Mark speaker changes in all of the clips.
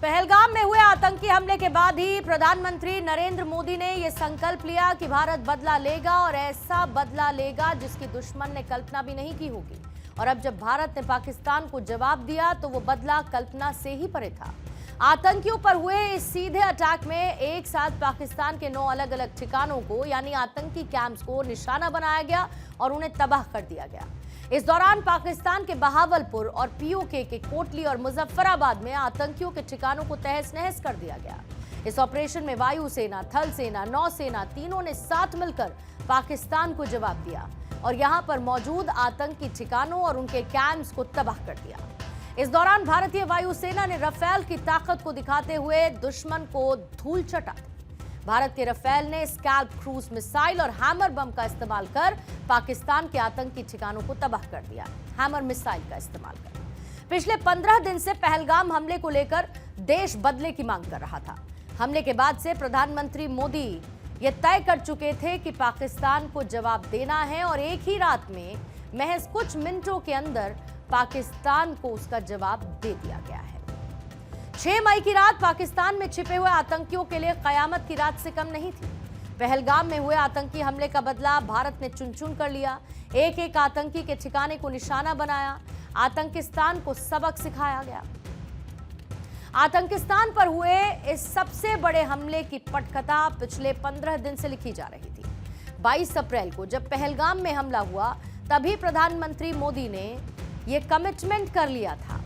Speaker 1: पहलगाम में हुए आतंकी हमले के बाद ही प्रधानमंत्री नरेंद्र मोदी ने यह संकल्प लिया कि भारत बदला लेगा और ऐसा बदला लेगा जिसकी दुश्मन ने कल्पना भी नहीं की होगी। और अब जब भारत ने पाकिस्तान को जवाब दिया तो वो बदला कल्पना से ही परे था। आतंकियों पर हुए इस सीधे अटैक में एक साथ पाकिस्तान के 9 अलग अलग ठिकानों को यानी आतंकी कैंप्स को निशाना बनाया गया और उन्हें तबाह कर दिया गया। इस दौरान पाकिस्तान के बहावलपुर और पीओके के कोटली और मुजफ्फराबाद में आतंकियों के ठिकानों को तहस नहस कर दिया गया। इस ऑपरेशन में वायुसेना, थल सेना, नौसेना तीनों ने साथ मिलकर पाकिस्तान को जवाब दिया और यहां पर मौजूद आतंकी ठिकानों और उनके कैंप्स को तबाह कर दिया। इस दौरान भारतीय वायुसेना ने राफेल की ताकत को दिखाते हुए दुश्मन को धूल चटा दी। भारत के राफेल ने स्कैल्प क्रूज मिसाइल और हैमर बम का इस्तेमाल कर पाकिस्तान के आतंकी ठिकानों को तबाह कर दिया। हैमर मिसाइल का इस्तेमाल कर पिछले 15 दिन से पहलगाम हमले को लेकर देश बदले की मांग कर रहा था। हमले के बाद से प्रधानमंत्री मोदी ये तय कर चुके थे कि पाकिस्तान को जवाब देना है और एक ही रात में महज कुछ मिनटों के अंदर पाकिस्तान को उसका जवाब दे दिया गया है। 6 मई की रात पाकिस्तान में छिपे हुए आतंकियों के लिए कयामत की रात से कम नहीं थी। पहलगाम में हुए आतंकी हमले का बदला भारत ने चुन चुन कर लिया। एक एक आतंकी के ठिकाने को निशाना बनाया। आतंकिस्तान को सबक सिखाया गया। आतंकिस्तान पर हुए इस सबसे बड़े हमले की पटकथा पिछले 15 दिन से लिखी जा रही थी। 22 अप्रैल को जब पहलगाम में हमला हुआ तभी प्रधानमंत्री मोदी ने यह कमिटमेंट कर लिया था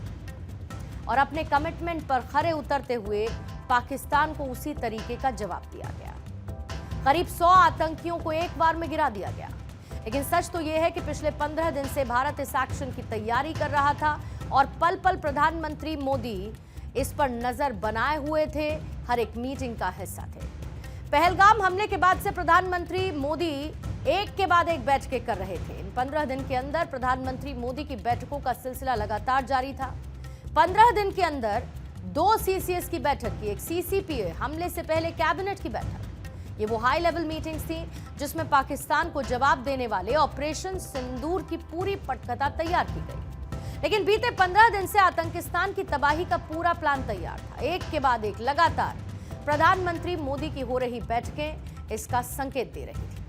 Speaker 1: और अपने कमिटमेंट पर खरे उतरते हुए पाकिस्तान को उसी तरीके का जवाब दिया गया। करीब 100 आतंकियों को एक बार में गिरा दिया गया। लेकिन सच तो यह है कि पिछले 15 दिन से भारत इस एक्शन की तैयारी कर रहा था और पल पल प्रधानमंत्री मोदी इस पर नजर बनाए हुए थे, हर एक मीटिंग का हिस्सा थे। पहलगाम हमले के बाद से प्रधानमंत्री मोदी एक के बाद एक बैठकें कर रहे थे। इन 15 दिन के अंदर प्रधानमंत्री मोदी की बैठकों का सिलसिला लगातार जारी था। 15 दिन के अंदर 2 सीसीएस की बैठक की, एक सीसीपीए, हमले से पहले कैबिनेट की बैठक। ये वो हाई लेवल मीटिंग्स थी जिसमें पाकिस्तान को जवाब देने वाले ऑपरेशन सिंदूर की पूरी पटकथा तैयार की गई। लेकिन बीते 15 दिन से आतंकिस्तान की तबाही का पूरा प्लान तैयार था। एक के बाद एक लगातार प्रधानमंत्री मोदी की हो रही बैठकें इसका संकेत दे रही।